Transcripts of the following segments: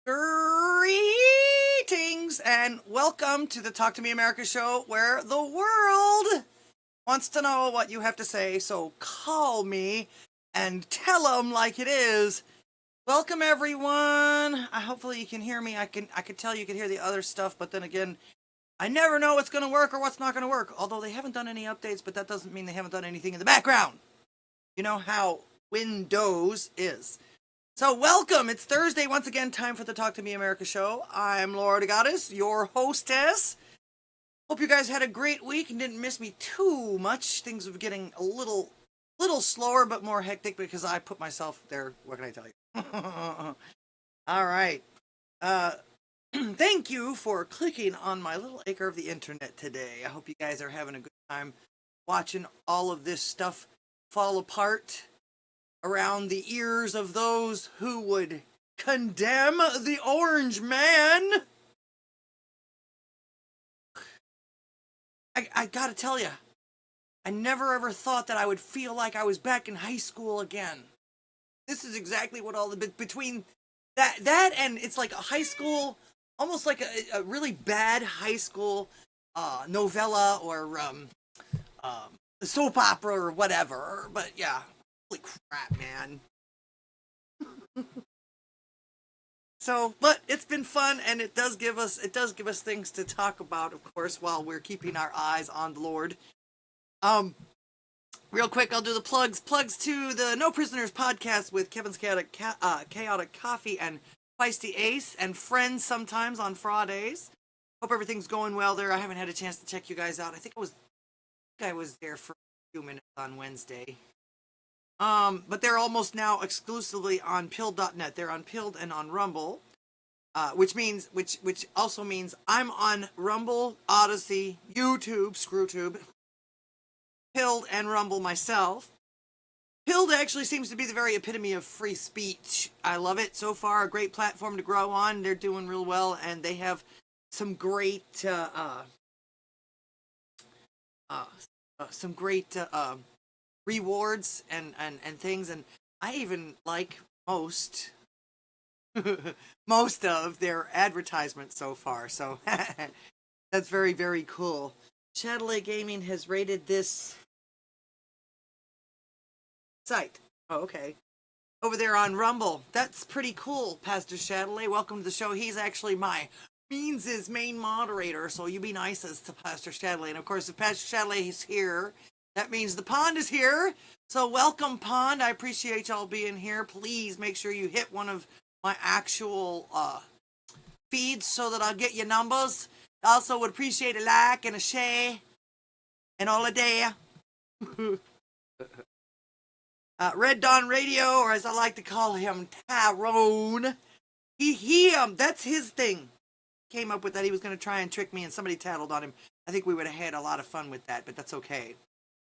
Greetings and welcome to the Talk to Me America show where the world wants to know what you have to say, so call me and tell them like it is. Welcome everyone. Hopefully you can hear me. I could tell you could hear the other stuff, but then again, I never know what's going to work or what's not going to work. Although they haven't done any updates, but that doesn't mean they haven't done anything in the background. You know how Windows is. So welcome, it's Thursday, once again, time for the Talk to Me America show. I'm LDGddss, your hostess. Hope you guys had a great week and didn't miss me too much. Things are getting a little slower, but more hectic because I put myself there. What can I tell you? All right. Thank you for clicking on my little acre of the internet today. I hope you guys are having a good time watching all of this stuff fall apart around the ears of those who would condemn the orange man. I gotta tell you, I never ever thought that I would feel like I was back in high school again. This is exactly what all the between that and it's like a high school, almost like a really bad high school novella or soap opera or whatever. But yeah. Holy crap, man. So, but it's been fun, and it does give us things to talk about, of course, while we're keeping our eyes on the Lord. Real quick, I'll do the plugs. Plugs to the No Prisoners podcast with Kevin's Chaotic Coffee and Feisty Ace, and friends sometimes on Fridays. Hope everything's going well there. I haven't had a chance to check you guys out. I think I was there for a few minutes on Wednesday. But they're almost now exclusively on pilled.net. They're on Pilled and on Rumble, which also means I'm on Rumble, Odysee, YouTube, ScrewTube, Pilled and Rumble myself. Pilled actually seems to be the very epitome of free speech. I love it so far. A great platform to grow on. They're doing real well, and they have some great, rewards and things, and I even like most of their advertisements so far, so that's very, very cool. Chatelaine Gaming has rated this site. Oh, okay. Over there on Rumble. That's pretty cool, Pastor Chatelaine. Welcome to the show. He's actually my Means' main moderator, so you be nice as to Pastor Chatelaine. Of course, if Pastor Chatelaine is here, that means the Pond is here. So welcome, Pond. I appreciate y'all being here. Please make sure you hit one of my actual feeds so that I'll get your numbers. I also would appreciate a like and a share and all a day. Red Dawn Radio, or as I like to call him, Tyrone. That's his thing. Came up with that. He was going to try and trick me, and somebody tattled on him. I think we would have had a lot of fun with that, but that's okay.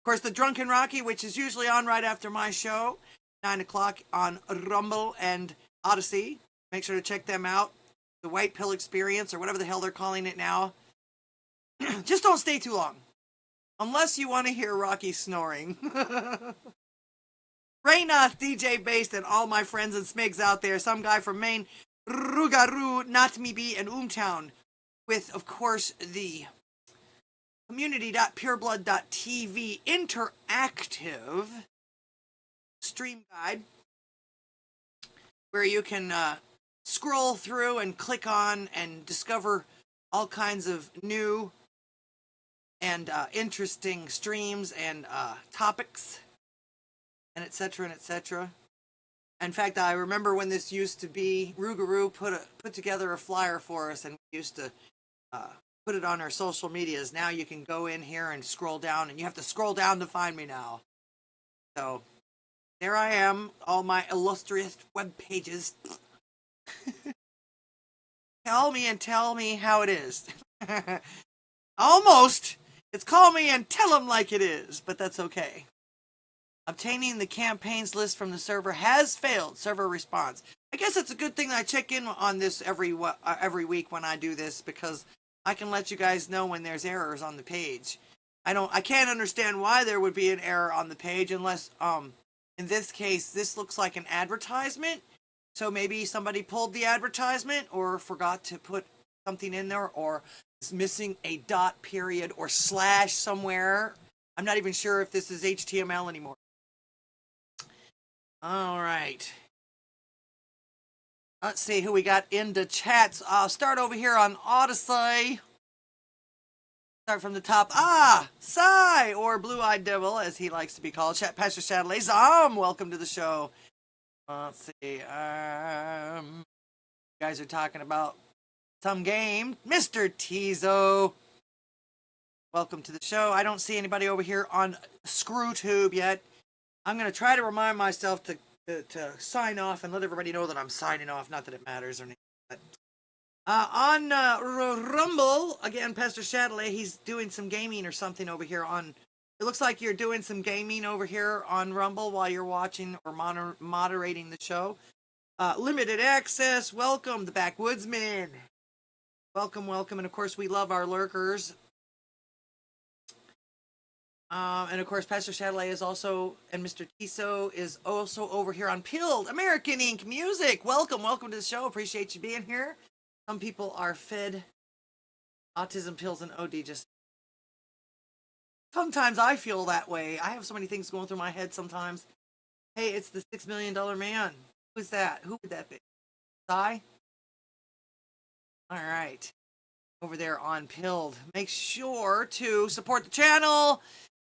Of course, the Drunken Rocky, which is usually on right after my show, 9 o'clock on Rumble and Odysee. Make sure to check them out. The White Pill Experience, or whatever the hell they're calling it now. Just don't stay too long. Unless you want to hear Rocky snoring. Raynoth, DJ Based, and all my friends and smigs out there. Some guy from Maine, Rugaru, Not Me Be, and Oomtown. With, of course, the community.pureblood.tv interactive stream guide, where you can scroll through and click on and discover all kinds of new and interesting streams and topics, and etc. and etc. In fact, I remember when this used to be, Rugaroo put together a flyer for us, and we used to put it on our social medias. Now you can go in here and scroll down, and you have to scroll down to find me now. So there I am, all my illustrious web pages. Call me and tell me how it is. Almost. It's call me and tell them like it is, but that's okay. Obtaining the campaigns list from the server has failed. Server response. I guess it's a good thing that I check in on this every week when I do this, because I can let you guys know when there's errors on the page. I can't understand why there would be an error on the page unless, in this case, this looks like an advertisement, So maybe somebody pulled the advertisement or forgot to put something in there, or is missing a dot, period, or slash somewhere. I'm not even sure if this is HTML anymore. All right. Let's see who we got in the chats. I'll start over here on Odysee. Start from the top. Cy, or Blue-Eyed Devil, as he likes to be called. Pastor Shadley. Welcome to the show. Let's see. You guys are talking about some game. Mr. Tizo. Welcome to the show. I don't see anybody over here on ScrewTube yet. I'm going to try to remind myself to sign off and let everybody know that I'm signing off. Not that it matters or anything. But, on Rumble, again, Pastor Shadley, he's doing some gaming or something over here on... It looks like you're doing some gaming over here on Rumble while you're watching or moderating the show. Limited access, welcome, the Backwoodsman. Welcome, welcome, and of course we love our lurkers. And of course Pastor Shadley is also, and Mr. Tiso is also over here on Pilled American Ink Music. Welcome, welcome to the show, appreciate you being here. Some people are fed autism pills and OD just... Sometimes I feel that way. I have so many things going through my head sometimes. Hey, it's the $6 million man. Who is that? Who would that be? Cy? All right. Over there on Pilled. Make sure to support the channel.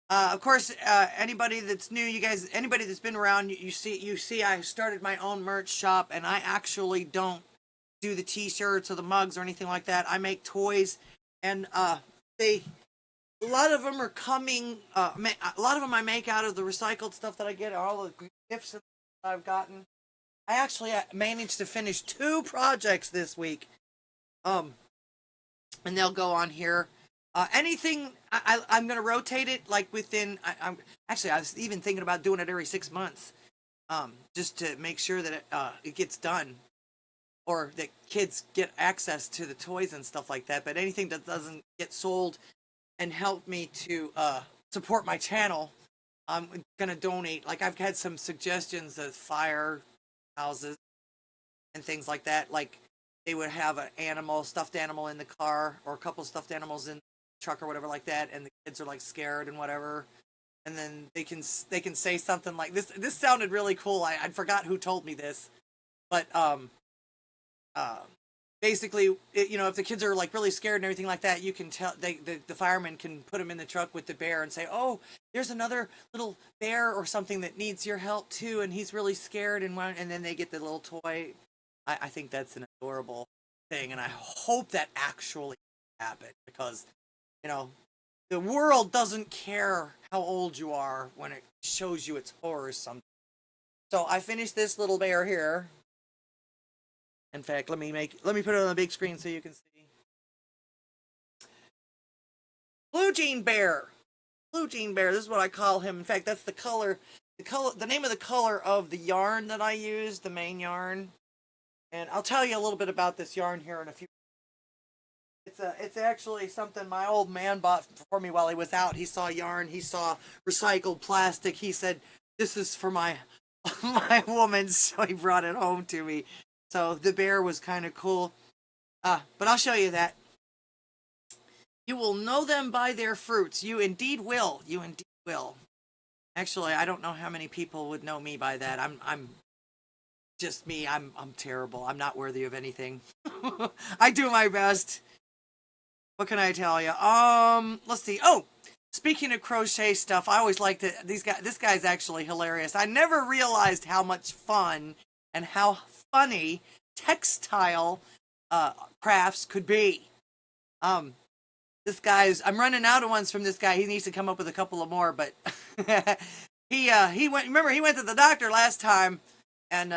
Of course, anybody that's new, you guys, anybody that's been around, you see I started my own merch shop, and I actually don't do the t-shirts or the mugs or anything like that. I make toys, and a lot of them are coming, a lot of them I make out of the recycled stuff that I get, all the gifts that I've gotten. I actually managed to finish 2 projects this week. And they'll go on here. Anything, I'm going to rotate it like within, I was even thinking about doing it every 6 months. Just to make sure that it gets done. Or that kids get access to the toys and stuff like that. But anything that doesn't get sold and help me to support my channel, I'm going to donate. Like, I've had some suggestions of firehouses and things like that. Like, they would have an stuffed animal in the car, or a couple of stuffed animals in the truck or whatever like that, and the kids are like scared and whatever. And then they can say something like this. This sounded really cool. I forgot who told me this. But basically, if the kids are like really scared and everything like that, you can tell the firemen can put them in the truck with the bear and say, "Oh, there's another little bear or something that needs your help too, and he's really scared." And then they get the little toy. I think that's an adorable thing, and I hope that actually happens, because the world doesn't care how old you are when it shows you its horrors sometimes. So I finished this little bear here. In fact, let me put it on the big screen so you can see. Blue Jean Bear. Blue Jean Bear, this is what I call him. In fact, that's the name of the color of the yarn that I use, the main yarn. And I'll tell you a little bit about this yarn here in a few. It's actually something my old man bought for me while he was out. He saw yarn, he saw recycled plastic. He said, "This is for my woman," so he brought it home to me. So the bear was kind of cool. But I'll show you that. You will know them by their fruits. You indeed will. You indeed will. Actually, I don't know how many people would know me by that. I'm just me. I'm terrible. I'm not worthy of anything. I do my best. What can I tell you? Let's see. Oh, speaking of crochet stuff, I always liked it. This guy's actually hilarious. I never realized how much fun and how funny textile crafts could be. This guy's, I'm running out of ones from this guy. He needs to come up with a couple of more, but he went, remember, he went to the doctor last time and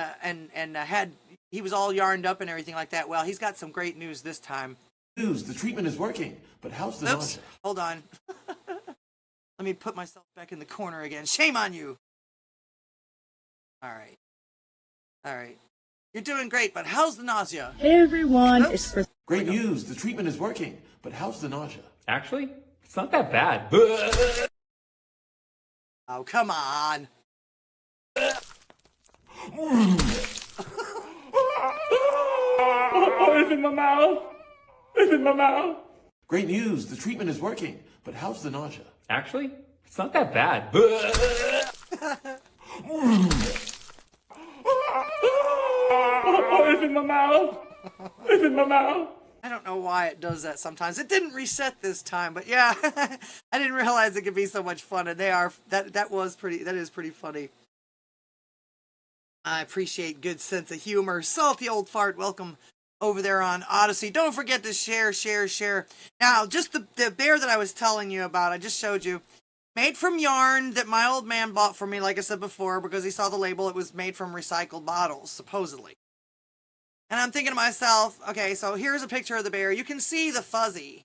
he was all yarned up and everything like that. Well, he's got some great news this time. The treatment is working, but how's the nausea? Hold on. Let me put myself back in the corner again. Shame on you. All right. You're doing great, but how's the nausea? Hey everyone, Great news. The treatment is working, but how's the nausea? Actually, it's not that bad. Oh, come on. Oh, it's in my mouth. It's in my mouth. Great news, the treatment is working. But how's the nausea? Actually, it's not that bad. Oh, it's in my mouth. It's in my mouth. I don't know why it does that sometimes. It didn't reset this time, but yeah, I didn't realize it could be so much fun, and that is pretty funny. I appreciate good sense of humor. Salty old fart, welcome over there on Odysee. Don't forget to share. Now, just the bear that I was telling you about, I just showed you, made from yarn that my old man bought for me, like I said before, because he saw the label. It was made from recycled bottles, supposedly. And I'm thinking to myself, okay, so here's a picture of the bear. You can see the fuzzy.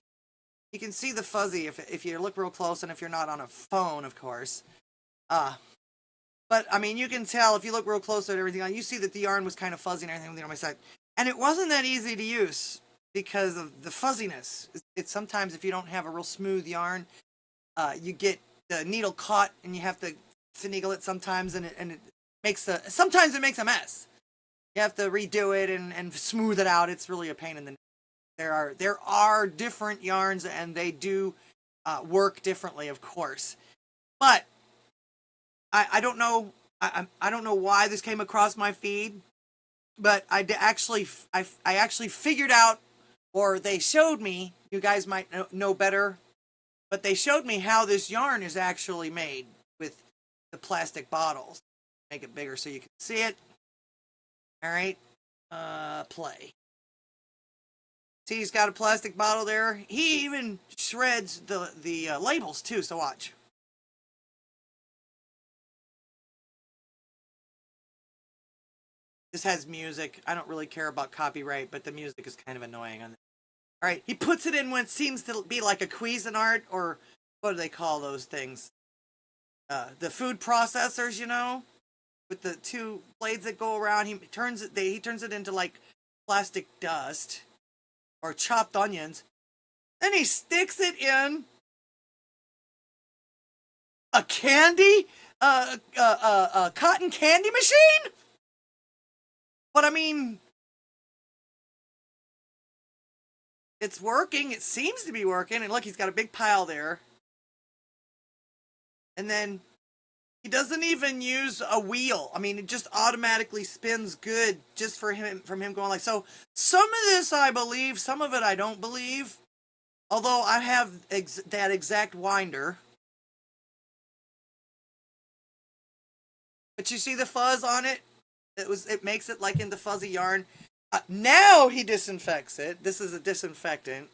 You can see the fuzzy if you look real close, and if you're not on a phone, of course. But, I mean, you can tell if you look real close at everything, you see that the yarn was kind of fuzzy and everything on my side. And it wasn't that easy to use because of the fuzziness. It's sometimes if you don't have a real smooth yarn, you get the needle caught and you have to finagle it sometimes, and it makes sometimes it makes a mess. You have to redo it and smooth it out. It's really a pain in the neck. There are different yarns, and they do work differently, of course. But I don't know. I don't know why this came across my feed, but I actually figured out, or they showed me. You guys might know better, but they showed me how this yarn is actually made with the plastic bottles. Make it bigger so you can see it. All right, play. See, he's got a plastic bottle there. He even shreds the labels too. So watch. This has music. I don't really care about copyright, but the music is kind of annoying on this. All right, he puts it in when it seems to be like a Cuisinart, or what do they call those things? The food processors, you know, with the two blades that go around. He turns it into like plastic dust or chopped onions. Then he sticks it in a cotton candy machine. But I mean, it's working. It seems to be working. And look, he's got a big pile there. And then he doesn't even use a wheel. I mean, it just automatically spins good just from him going like so. Some of this I believe, some of it I don't believe. Although I have that exact winder. But you see the fuzz on it? It makes it like into fuzzy yarn. Now he disinfects it. This is a disinfectant.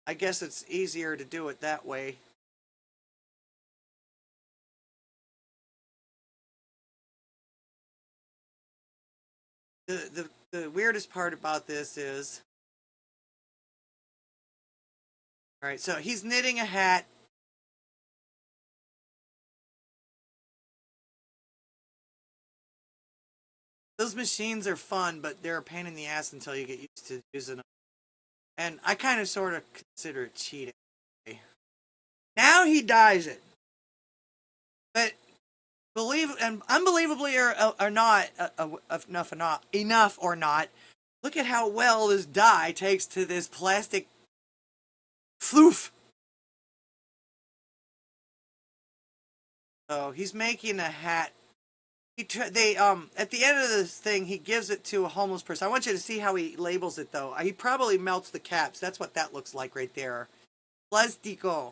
I guess it's easier to do it that way. The weirdest part about this is, all right, so he's knitting a hat. Those machines are fun, but they're a pain in the ass until you get used to using them. And I kind of sort of consider it cheating. Now he dyes it. But unbelievably or not, enough or not, look at how well this dye takes to this plastic floof. So he's making a hat. At the end of this thing, he gives it to a homeless person. I want you to see how he labels it, though. He probably melts the caps. That's what that looks like right there. Plastico.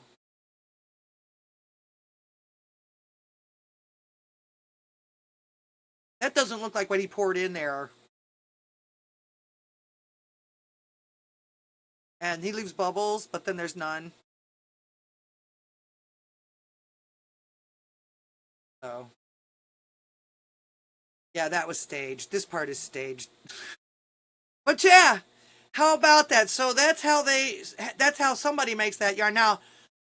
That doesn't look like what he poured in there. And he leaves bubbles, but then there's none. So. Yeah, that was staged. This part is staged. But yeah, how about that? So that's how somebody makes that yarn. Now,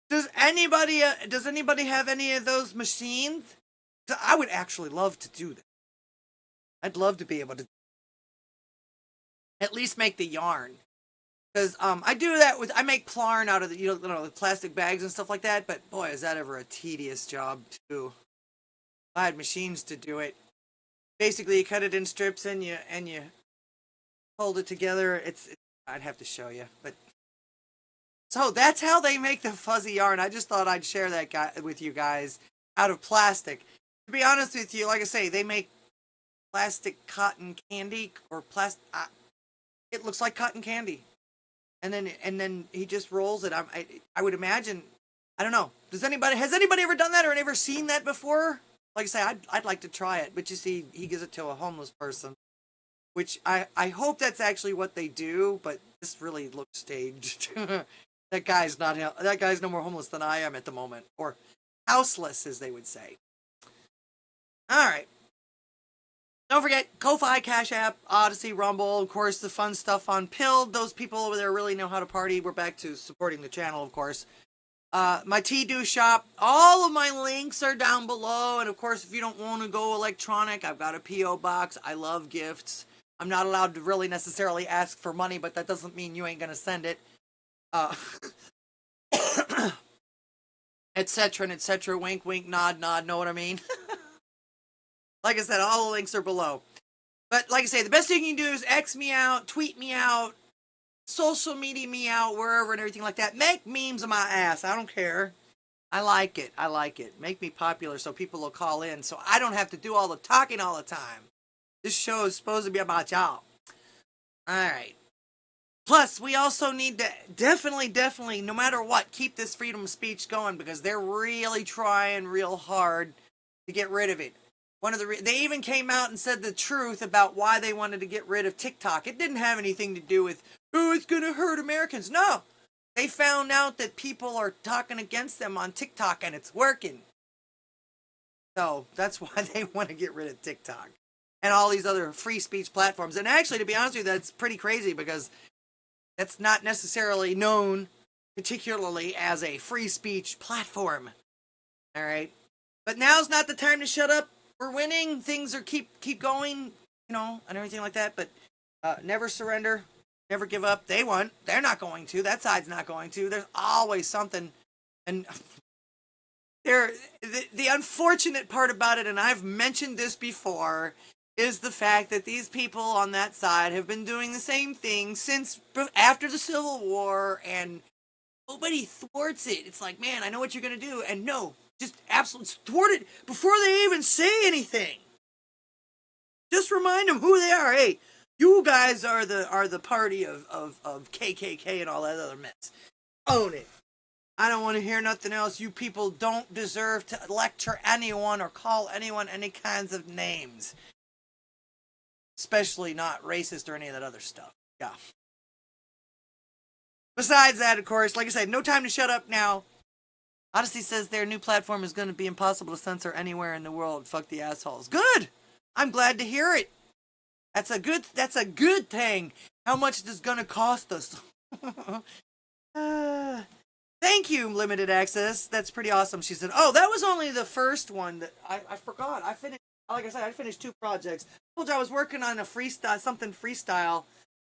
does anybody have any of those machines? I would actually love to do that. I'd love to be able to at least make the yarn. Because I do that I make plarn out of the plastic bags and stuff like that, but boy, is that ever a tedious job too. If I had machines to do it. basically you cut it in strips and you hold it together. I'd have to show you, but so that's how they make the fuzzy yarn. I just thought I'd share that with you guys out of plastic. To be honest with you, like I say, they make plastic cotton candy or plastic. It looks like cotton candy, and then he just rolls it. I would imagine. I don't know. Has anybody ever done that or ever seen that before? Like I say, I'd like to try it, but you see, he gives it to a homeless person, which I hope that's actually what they do. But this really looks staged. That guy's no more homeless than I am at the moment, or houseless, as they would say. All right. Don't forget, Ko-Fi, Cash App, Odysee, Rumble, of course, the fun stuff on Pilled. Those people over there really know how to party. We're back to supporting the channel, of course. My T-Do shop, all of my links are down below. And, of course, if you don't want to go electronic, I've got a P.O. box. I love gifts. I'm not allowed to really necessarily ask for money, but that doesn't mean you ain't going to send it. Etc. and etc. Wink, wink, nod, nod. Know what I mean? Like I said, all the links are below. But like I say, the best thing you can do is X me out, tweet me out, social media me out, wherever and everything like that. Make memes of my ass. I don't care. I like it. I like it. Make me popular so people will call in so I don't have to do all the talking all the time. This show is supposed to be about y'all. All right. Plus, we also need to definitely, no matter what, keep this freedom of speech going because they're really trying real hard to get rid of it. They even came out and said the truth about why they wanted to get rid of TikTok. It didn't have anything to do with, oh, it's going to hurt Americans. No, they found out that people are talking against them on TikTok and it's working. So that's why they want to get rid of TikTok and all these other free speech platforms. And actually, to be honest with you, that's pretty crazy because that's not necessarily known particularly as a free speech platform. All right. But now's not the time to shut up. We're winning. Things are keep going, and everything like that. But never surrender. Never give up. They won. They're not going to. That side's not going to. There's always something. And the unfortunate part about it, and I've mentioned this before, is the fact that these people on that side have been doing the same thing since after the Civil War, and nobody thwarts it. It's like, man, I know what you're going to do, and no, just absolutely thwart it before they even say anything. Just remind them who they are. Hey, you guys are the party of KKK and all that other mess. Own it. I don't want to hear nothing else. You people don't deserve to lecture anyone or call anyone any kinds of names. Especially not racist or any of that other stuff. Yeah. Besides that, of course, like I said, no time to shut up now. Odysee says their new platform is going to be impossible to censor anywhere in the world. Fuck the assholes. Good! I'm glad to hear it. That's a good thing. How much is it going to cost us? Thank you, Limited Access. That's pretty awesome. She said, oh, that was only the first one that I forgot. I finished 2 projects. I told you I was working on a freestyle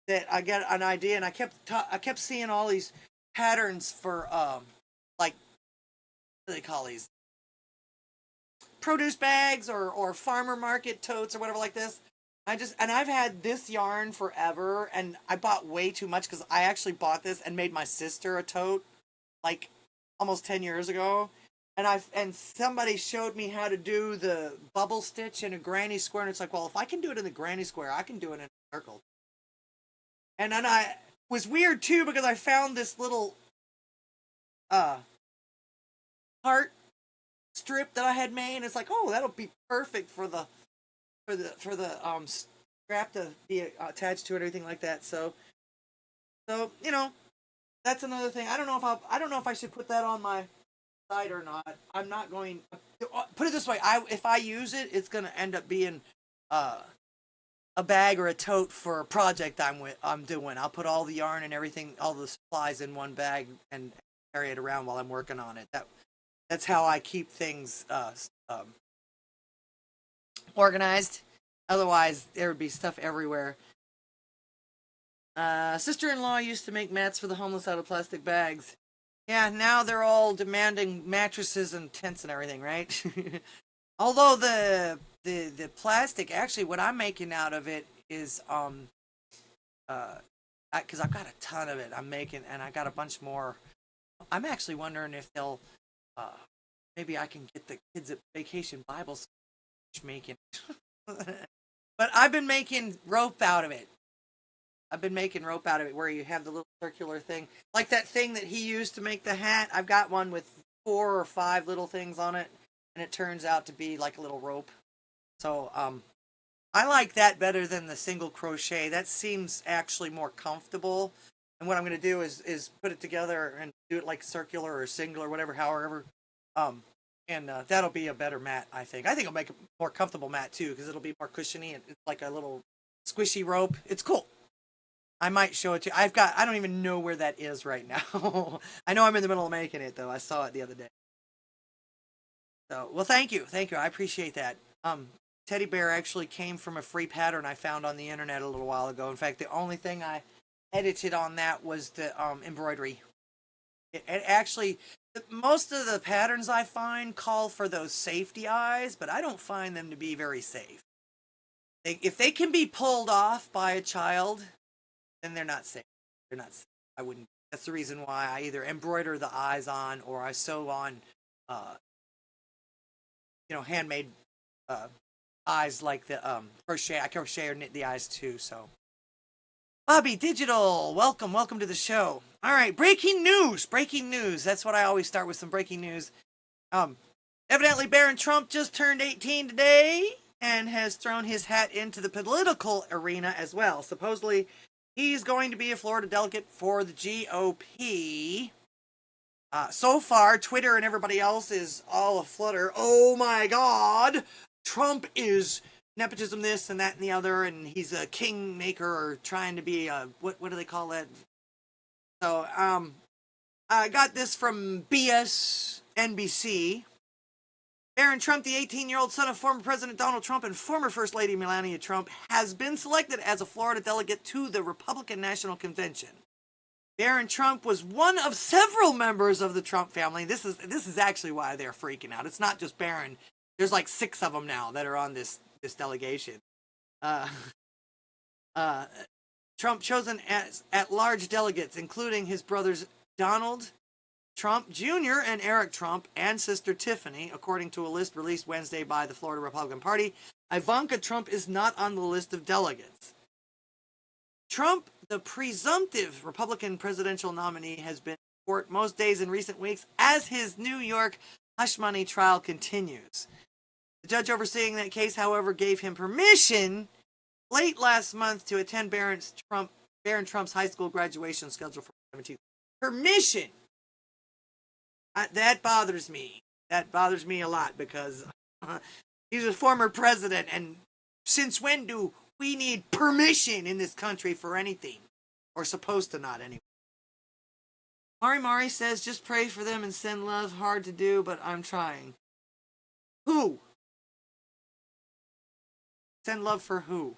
that I got an idea, and I kept seeing all these patterns for like, what do they call these? Produce bags or farmer market totes or whatever like this. I've had this yarn forever, and I bought way too much because I actually bought this and made my sister a tote like almost 10 years ago. And somebody showed me how to do the bubble stitch in a granny square, and it's like, well, if I can do it in the granny square, I can do it in a circle. And then I was weird too because I found this little heart strip that I had made. And it's like, oh, that'll be perfect for the strap to be attached to it, everything like that. So that's another thing. I don't know if I should put that on my site or not. I'm not going. Put it this way: if I use it, it's going to end up being a bag or a tote for a project I'm doing. I'll put all the yarn and everything, all the supplies in one bag and carry it around while I'm working on it. That's how I keep things organized. Otherwise, there would be stuff everywhere. Sister-in-law used to make mats for the homeless out of plastic bags. Yeah, now they're all demanding mattresses and tents and everything, right? Although the plastic, actually, what I'm making out of it is because I've got a ton of it. I'm making, and I got a bunch more. I'm actually wondering if they'll, uh, maybe I can get the kids at Vacation Bible School making it. But I've been making rope out of it. I've been making rope out of it where you have the little circular thing. Like that thing that he used to make the hat. I've got one with 4 or 5 little things on it. And it turns out to be like a little rope. So, I like that better than the single crochet. That seems actually more comfortable. And what I'm going to do is put it together and do it like circular or single or whatever, however. And that'll be a better mat, I think. I think it'll make a more comfortable mat too, because it'll be more cushiony and it's like a little squishy rope. It's cool. I might show it to you. I don't even know where that is right now. I know I'm in the middle of making it though. I saw it the other day. So, well, thank you. Thank you. I appreciate that. Teddy bear actually came from a free pattern I found on the internet a little while ago. In fact, the only thing I edited on that was the embroidery. It actually, most of the patterns I find call for those safety eyes, but I don't find them to be very safe. If they can be pulled off by a child, then they're not safe. They're not safe. I wouldn't. That's the reason why I either embroider the eyes on or I sew on, handmade eyes like the crochet. I crochet or knit the eyes too. So, Bobby Digital, welcome to the show. All right, breaking news. That's what I always start with, some breaking news. Evidently, Barron Trump just turned 18 today and has thrown his hat into the political arena as well. Supposedly, he's going to be a Florida delegate for the GOP. So far, Twitter and everybody else is all aflutter. Oh my God, Trump is nepotism this and that and the other, and he's a kingmaker or trying to be a, what do they call that? So, I got this from BS NBC. Barron Trump, the 18-year-old son of former President Donald Trump and former First Lady Melania Trump, has been selected as a Florida delegate to the Republican National Convention. Barron Trump was one of several members of the Trump family. This is actually why they're freaking out. It's not just Barron. There's like 6 of them now that are on this delegation. Trump chosen as at-large delegates, including his brothers Donald Trump Jr. and Eric Trump and sister Tiffany, according to a list released Wednesday by the Florida Republican Party. Ivanka Trump is not on the list of delegates. Trump, the presumptive Republican presidential nominee, has been in court most days in recent weeks as his New York hush money trial continues. The judge overseeing that case, however, gave him permission late last month to attend Barron Trump's high school graduation scheduled for 17th. Permission! That bothers me. That bothers me a lot because he's a former president, and since when do we need permission in this country for anything? Or supposed to not, anyway. Mari says, just pray for them and send love. Hard to do, but I'm trying. Who? Send love for who?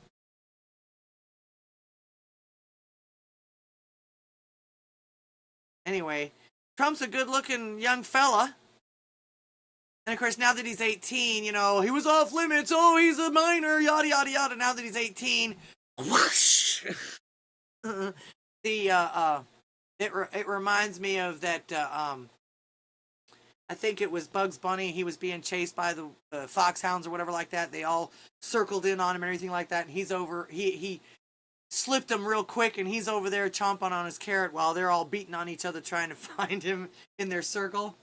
Anyway, Trump's a good-looking young fella. And, of course, now that he's 18, he was off limits. Oh, he's a minor, yada, yada, yada. Now that he's 18, whoosh! It reminds me of that, I think it was Bugs Bunny. He was being chased by the foxhounds or whatever like that. They all circled in on him and everything like that. And he's over, he slipped him real quick, and he's over there chomping on his carrot while they're all beating on each other trying to find him in their circle.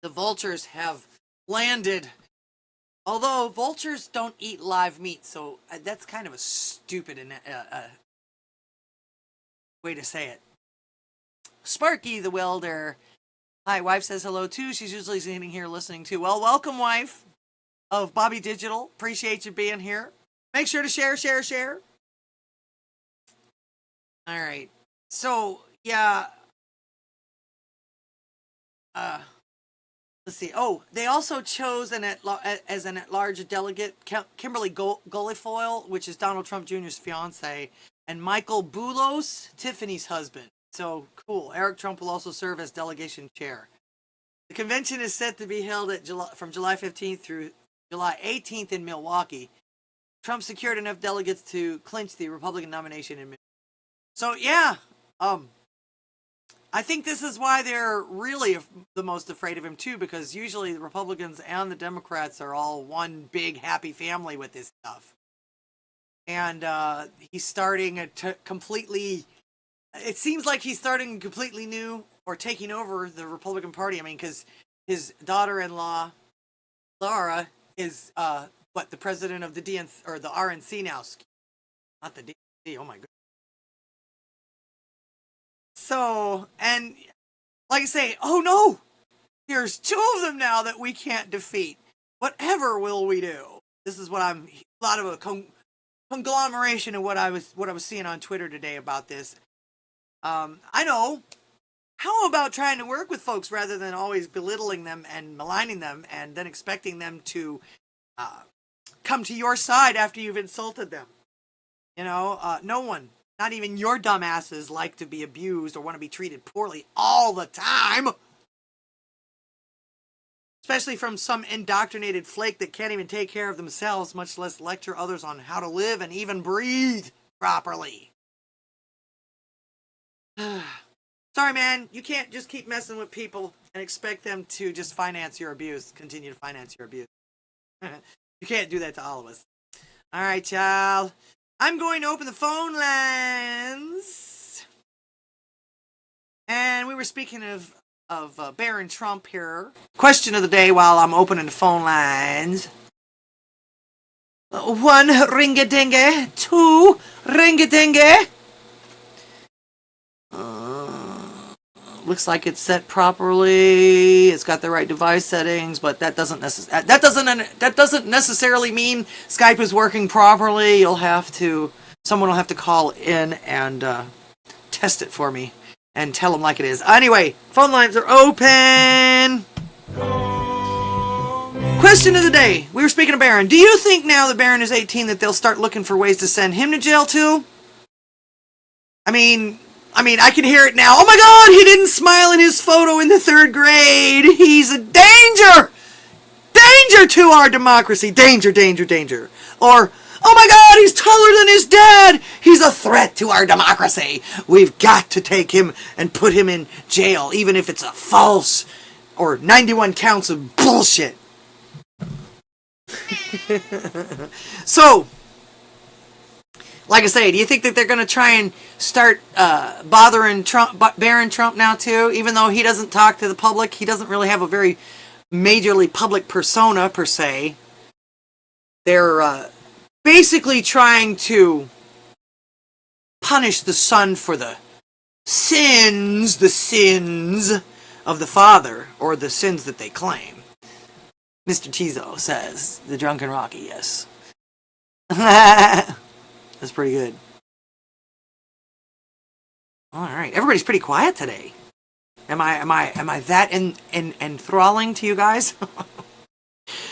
The vultures have landed. Although vultures don't eat live meat, so that's kind of a stupid way to say it. Sparky the welder. Hi, wife says hello too. She's usually sitting here listening too. Well, welcome, wife of Bobby Digital. Appreciate you being here. Make sure to share. All right. So, yeah. Let's see. Oh, they also chose as an at-large delegate Kimberly Guilfoyle, which is Donald Trump Jr.'s fiance, and Michael Boulos, Tiffany's husband. So, cool. Eric Trump will also serve as delegation chair. The convention is set to be held from July 15th through July 18th in Milwaukee. Trump secured enough delegates to clinch the Republican nomination in Milwaukee. So yeah, I think this is why they're really the most afraid of him too, because usually the Republicans and the Democrats are all one big happy family with this stuff. And he's starting a completely, it seems like he's starting completely new or taking over the Republican Party. I mean, because his daughter-in-law, Laura, is the president of the DNC, or the RNC now, not the DNC, oh my goodness. So, and like I say, oh no, there's two of them now that we can't defeat. Whatever will we do? This is what a lot of a conglomeration of what I was seeing on Twitter today about this. I know. How about trying to work with folks rather than always belittling them and maligning them and then expecting them to come to your side after you've insulted them? You know, no one, not even your dumbasses, like to be abused or want to be treated poorly all the time. Especially from some indoctrinated flake that can't even take care of themselves, much less lecture others on how to live and even breathe properly. Sorry, man, you can't just keep messing with people and expect them to just finance your abuse, continue to finance your abuse. You can't do that to all of us. All right, child. I'm going to open the phone lines. And we were speaking of Baron Trump here. Question of the day while I'm opening the phone lines. 1 ring-a-ding-a, 2 ring-a-ding-a. Looks like it's set properly. It's got the right device settings, but that doesn't necessarily mean Skype is working properly. Someone will have to call in and test it for me and tell them like it is. Anyway, phone lines are open. Question of the day. We were speaking of Barron. Do you think now that Barron is 18 that they'll start looking for ways to send him to jail too? I mean, I can hear it now. Oh my God, he didn't smile in his photo in the 3rd grade. He's a danger! Danger to our democracy. Danger, danger, danger. Or, oh my God, he's taller than his dad. He's a threat to our democracy. We've got to take him and put him in jail, even if it's a false or 91 counts of bullshit. So, like I say, do you think that they're going to try and start bothering Barron Trump now too? Even though he doesn't talk to the public, he doesn't really have a very majorly public persona per se. They're basically trying to punish the son for the sins of the father, or the sins that they claim. Mr. Tizo says, the drunken Rocky, yes. That's pretty good. All right, everybody's pretty quiet today. Am I that enthralling to you guys?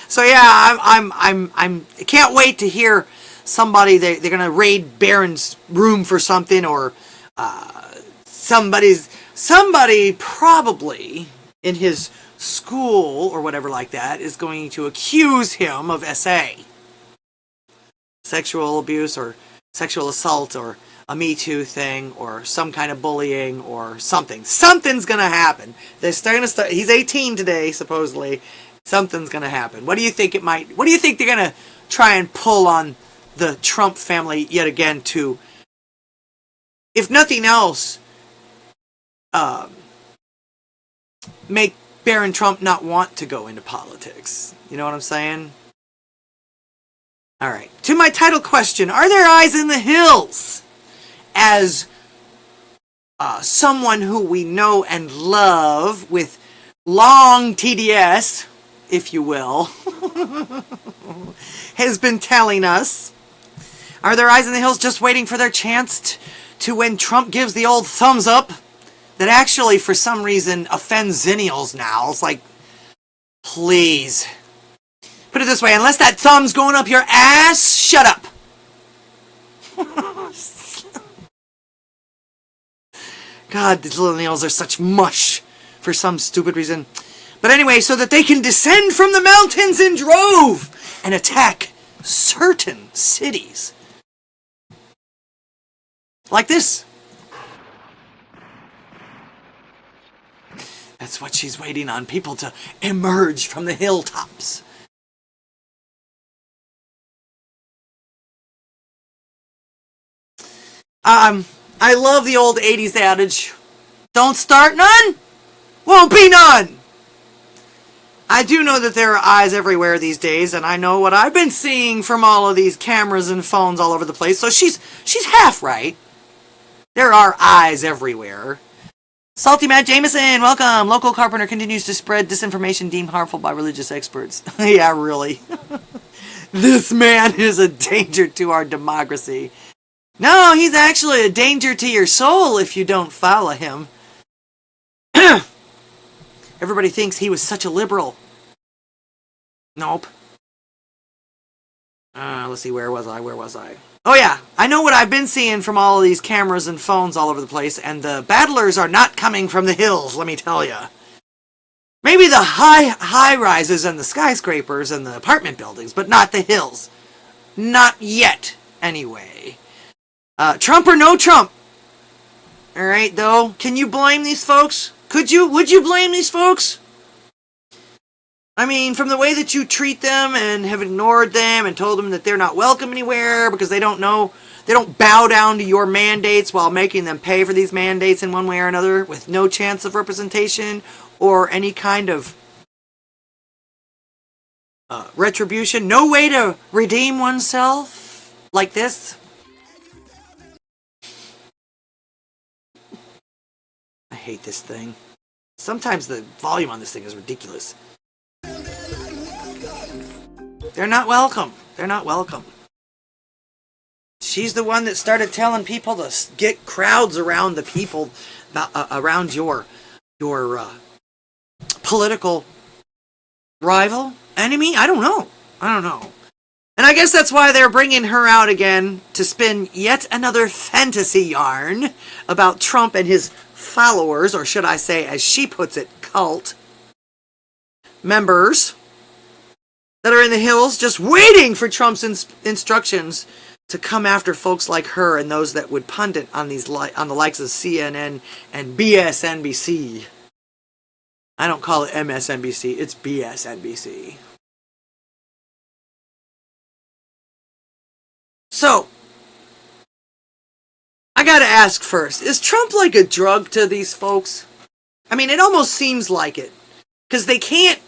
So yeah, I can't wait to hear somebody they're gonna raid Barron's room for something, or somebody probably in his school or whatever like that is going to accuse him of SA, sexual abuse or sexual assault, or a Me Too thing, or some kind of bullying, or something. Something's gonna happen. He's 18 today, supposedly. Something's gonna happen. What do you think it might? What do you think they're gonna try and pull on the Trump family yet again to, if nothing else, make Barron Trump not want to go into politics? You know what I'm saying? All right. To my title question, are there eyes in the hills? As someone who we know and love with long TDS, if you will, has been telling us, are there eyes in the hills just waiting for their chance to when Trump gives the old thumbs up that actually for some reason offends Zennials now? It's like, please. Put it this way, unless that thumb's going up your ass, shut up. God, these millennials are such mush for some stupid reason. But anyway, so that they can descend from the mountains in drove and attack certain cities. Like this. That's what she's waiting on, people to emerge from the hilltops. I love the old 80s adage, don't start none, won't be none. I do know that there are eyes everywhere these days, and I know what I've been seeing from all of these cameras and phones all over the place, so she's half right. There are eyes everywhere. Salty Matt Jameson, welcome. Local carpenter continues to spread disinformation deemed harmful by religious experts. Yeah, really. This man is a danger to our democracy. No, he's actually a danger to your soul if you don't follow him. Everybody thinks he was such a liberal. Nope. Let's see, where was I? Oh yeah, I know what I've been seeing from all of these cameras and phones all over the place, and the battlers are not coming from the hills, let me tell you. Maybe the high rises and the skyscrapers and the apartment buildings, but not the hills. Not yet, anyway. Trump or no Trump? Alright, though, can you blame these folks? Would you blame these folks? I mean, from the way that you treat them and have ignored them and told them that they're not welcome anywhere because they don't bow down to your mandates while making them pay for these mandates in one way or another with no chance of representation or any kind of retribution. No way to redeem oneself like this. I hate this thing. Sometimes the volume on this thing is ridiculous. They're not welcome. They're not welcome. She's the one that started telling people to get crowds around the people, around your political rival, enemy. I don't know. And I guess that's why they're bringing her out again to spin yet another fantasy yarn about Trump and his followers, or should I say, as she puts it, cult members that are in the hills just waiting for Trump's instructions to come after folks like her and those that would pundit on on the likes of CNN and BSNBC. I don't call it MSNBC, it's BSNBC. So, I gotta ask first, is Trump like a drug to these folks? I mean, it almost seems like it. Because they can't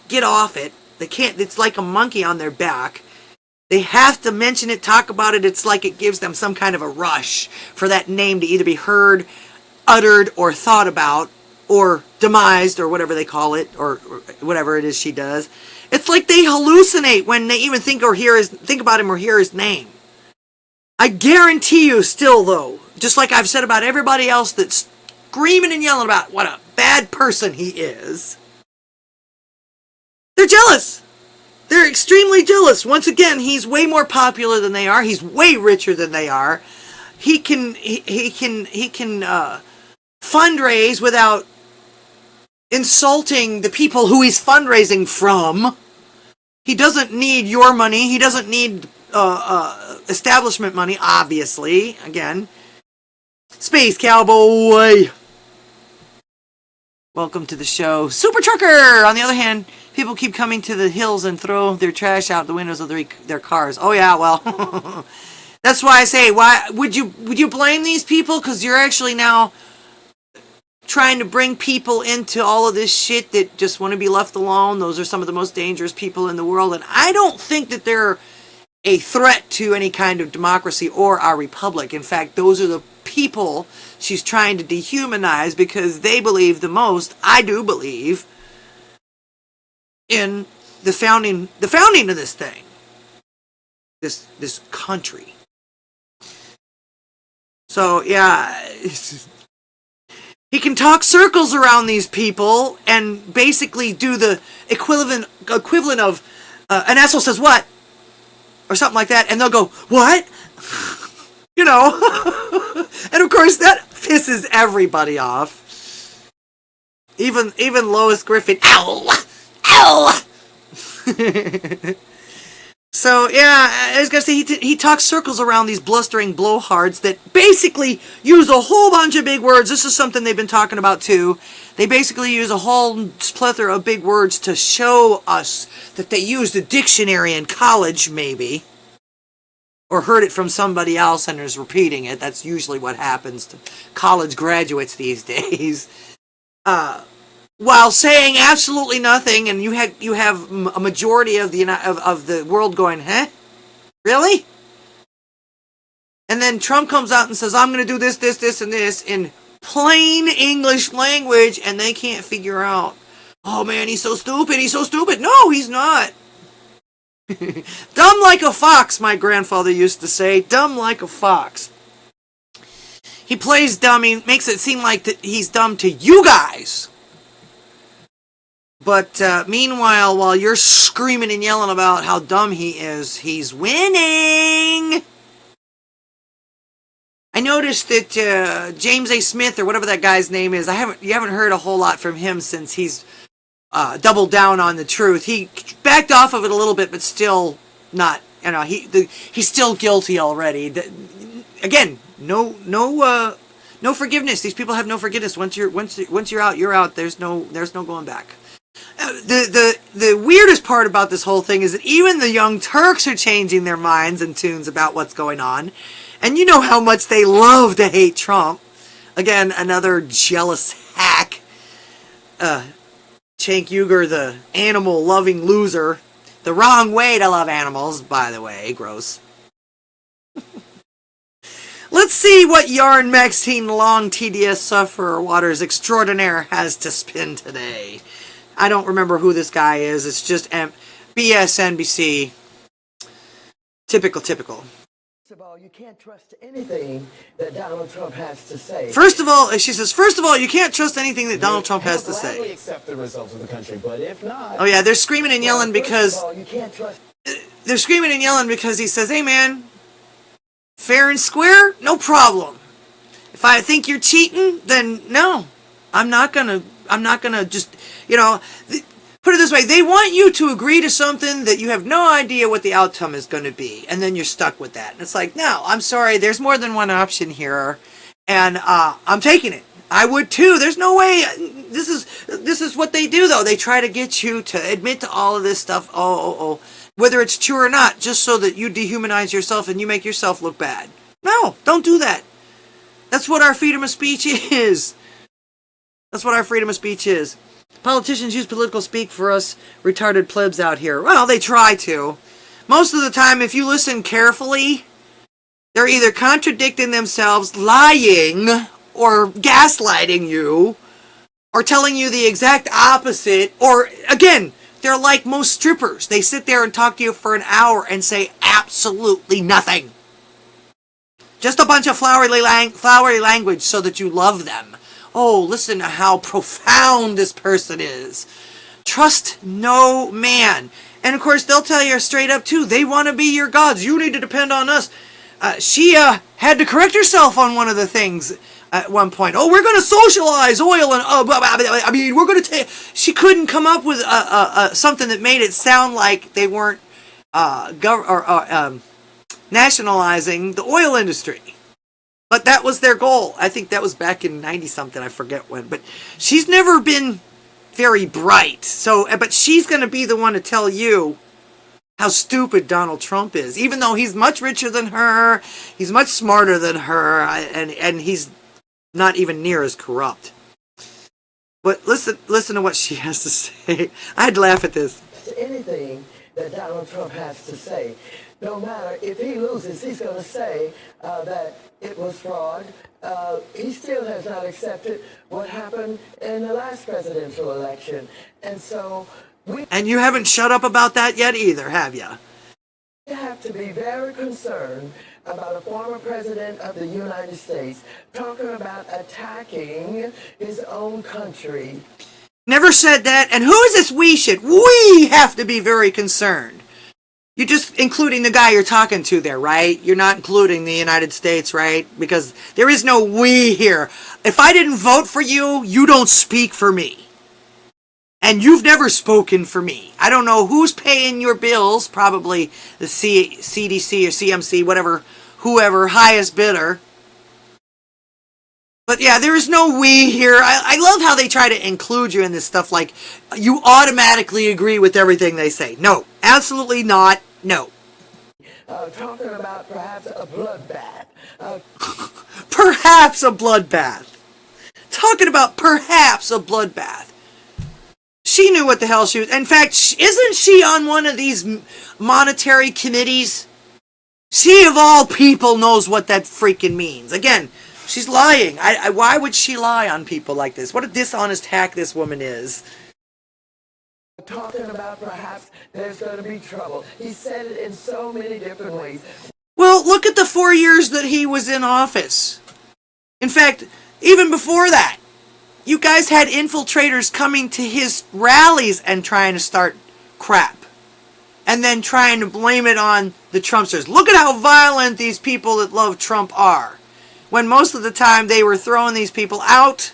get off it. It's like a monkey on their back. They have to mention it, talk about it. It's like it gives them some kind of a rush for that name to either be heard, uttered, or thought about, or demised, or whatever they call it, or whatever it is she does. It's like they hallucinate when they even think about him or hear his name. I guarantee you still, though, just like I've said about everybody else that's screaming and yelling about what a bad person he is, they're jealous. They're extremely jealous. Once again, he's way more popular than they are. He's way richer than they are. He can fundraise without insulting the people who he's fundraising from. He doesn't need your money. He doesn't need establishment money, obviously. Again, Space Cowboy. Welcome to the show. Super Trucker, on the other hand, people keep coming to the hills and throw their trash out the windows of their cars. Oh yeah, well, that's why I say, why would you blame these people? Because you're actually now trying to bring people into all of this shit that just want to be left alone. Those are some of the most dangerous people in the world, and I don't think that they're a threat to any kind of democracy or our republic. In fact, those are the people she's trying to dehumanize because they believe the most, I do believe, in the founding of this thing, this country. So yeah, he can talk circles around these people and basically do the equivalent of an asshole says what, or something like that, and they'll go what, you know. And of course that pisses everybody off. Even Lois Griffin. Ow! Ow! So, yeah, I was going to say, he talks circles around these blustering blowhards that basically use a whole bunch of big words. This is something they've been talking about, too. They basically use a whole plethora of big words to show us that they used a dictionary in college, maybe. Or heard it from somebody else and is repeating it. That's usually what happens to college graduates these days. While saying absolutely nothing, and you have a majority of the world going, huh? Really? And then Trump comes out and says, I'm going to do this, and this in plain English language, and they can't figure out, oh man, he's so stupid. No, he's not. Dumb like a fox, my grandfather used to say. Dumb like a fox. He plays dumb, he makes it seem like that he's dumb to you guys. But meanwhile, while you're screaming and yelling about how dumb he is, he's winning. I noticed that James A. Smith, or whatever that guy's name is, you haven't heard a whole lot from him since he's doubled down on the truth. He backed off of it a little bit, but still not. He's still guilty already. Again, no forgiveness. These people have no forgiveness. Once you're out, you're out. There's no going back. The weirdest part about this whole thing is that even the Young Turks are changing their minds and tunes about what's going on. And you know how much they love to hate Trump. Again, another jealous hack. Cenk Uygur, the animal-loving loser. The wrong way to love animals, by the way. Gross. Let's see what yarn Maxine Long, TDS Sufferer Waters Extraordinaire has to spin today. I don't remember who this guy is. It's just BSNBC. Typical. First of all, you can't trust anything that Donald Trump has to say. First of all, she says, you can't trust anything that Donald Trump has to say. Gladly accept the results of the country, but if not... Oh yeah, they're screaming and yelling because... First of all, you can't trust... They're screaming and yelling because he says, hey man, fair and square, no problem. If I think you're cheating, then no. I'm not gonna just, put it this way. They want you to agree to something that you have no idea what the outcome is going to be. And then you're stuck with that. And it's like, no, I'm sorry. There's more than one option here. And I'm taking it. I would too. There's no way. This is what they do, though. They try to get you to admit to all of this stuff. Whether it's true or not, just so that you dehumanize yourself and you make yourself look bad. No, don't do that. That's what our freedom of speech is. That's what our freedom of speech is. Politicians use political speak for us retarded plebs out here. Well, they try to. Most of the time, if you listen carefully, they're either contradicting themselves, lying, or gaslighting you, or telling you the exact opposite, or, again, they're like most strippers. They sit there and talk to you for an hour and say absolutely nothing. Just a bunch of flowery language so that you love them. Oh, listen to how profound this person is. Trust no man. And of course, they'll tell you straight up too, they want to be your gods. You need to depend on us. She had to correct herself on one of the things at one point. Oh, we're going to socialize oil and we're going to take. She couldn't come up with something that made it sound like they weren't nationalizing the oil industry. But that was their goal. I think that was back in 90-something. I forget when. But she's never been very bright. But she's going to be the one to tell you how stupid Donald Trump is. Even though he's much richer than her, he's much smarter than her, and he's not even near as corrupt. But listen to what she has to say. I'd laugh at this. Anything that Donald Trump has to say. No matter if he loses, he's going to say that it was fraud. He still has not accepted what happened in the last presidential election. And so And you haven't shut up about that yet either, have you? We have to be very concerned about a former president of the United States talking about attacking his own country. Never said that. And who is this we should? We have to be very concerned. You're just including the guy you're talking to there, right? You're not including the United States, right? Because there is no we here. If I didn't vote for you, you don't speak for me. And you've never spoken for me. I don't know who's paying your bills, probably the CDC or CMC, whatever, whoever, highest bidder. But yeah, there is no we here. I love how they try to include you in this stuff, like you automatically agree with everything they say. No, absolutely not. No. Talking about perhaps a bloodbath. Perhaps a bloodbath. Talking about perhaps a bloodbath. She knew what the hell she was. In fact, isn't she on one of these monetary committees? She, of all people, knows what that freaking means. Again, she's lying. Why would she lie on people like this? What a dishonest hack this woman is. Talking about perhaps there's going to be trouble. He said it in so many different ways. Well, look at the 4 years that he was in office. In fact, even before that, you guys had infiltrators coming to his rallies and trying to start crap. And then trying to blame it on the Trumpsters. Look at how violent these people that love Trump are. When most of the time they were throwing these people out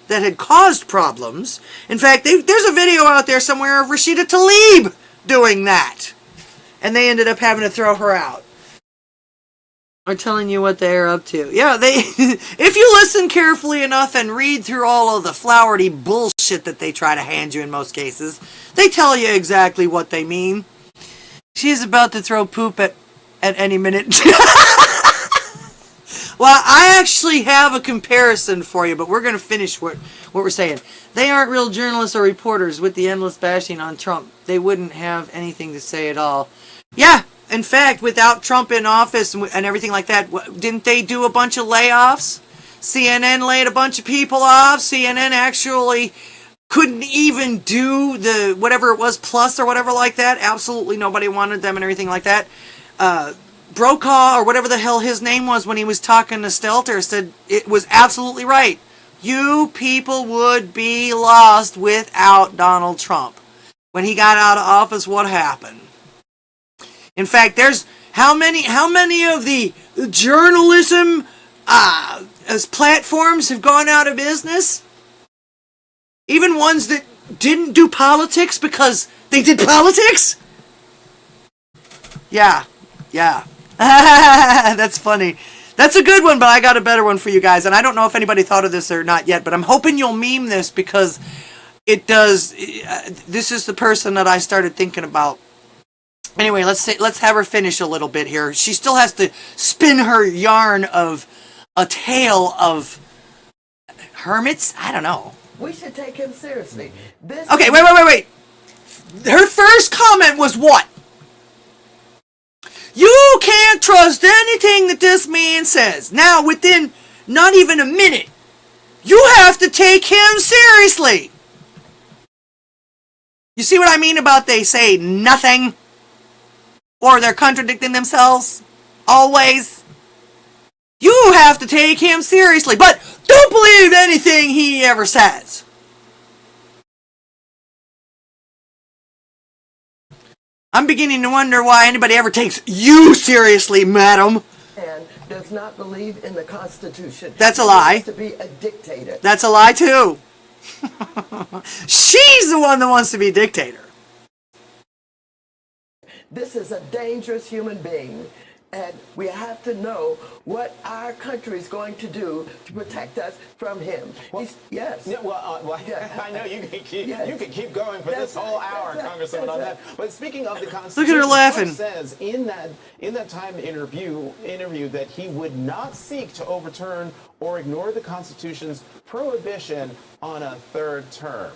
that had caused problems. In fact, there's a video out there somewhere of Rashida Tlaib doing that. And they ended up having to throw her out. Are telling you what they're up to. Yeah, if you listen carefully enough and read through all of the flowery bullshit that they try to hand you in most cases, they tell you exactly what they mean. She's about to throw poop at any minute. Well, I actually have a comparison for you, but we're going to finish what we're saying. They aren't real journalists or reporters with the endless bashing on Trump. They wouldn't have anything to say at all. Yeah. In fact, without Trump in office and everything like that, didn't they do a bunch of layoffs? CNN laid a bunch of people off. CNN actually couldn't even do the whatever it was, plus or whatever like that. Absolutely nobody wanted them and everything like that. Brokaw, or whatever the hell his name was when he was talking to Stelter, said it was absolutely right. You people would be lost without Donald Trump. When he got out of office, what happened? In fact, there's how many of the journalism as platforms have gone out of business? Even ones that didn't do politics because they did politics? Yeah. That's funny. That's a good one, but I got a better one for you guys. And I don't know if anybody thought of this or not yet, but I'm hoping you'll meme this because it does. This is the person that I started thinking about. Anyway, let's have her finish a little bit here. She still has to spin her yarn of a tale of hermits. I don't know. We should take him seriously. Okay, wait. Her first comment was what? You can't trust anything that this man says. Now, within not even a minute, you have to take him seriously. You see what I mean about they say nothing? Or they're contradicting themselves? Always? You have to take him seriously, but don't believe anything he ever says. I'm beginning to wonder why anybody ever takes you seriously, madam. And does not believe in the Constitution. That's a lie. He wants to be a dictator. That's a lie too. She's the one that wants to be a dictator. This is a dangerous human being, and we have to know what our country is going to do to protect us from him. Well, yes. Yeah, yeah. I know you could keep going for this whole hour, Congresswoman, on that. But speaking of the Constitution, look at her laughing. Trump says in that time interview that he would not seek to overturn or ignore the Constitution's prohibition on a third term.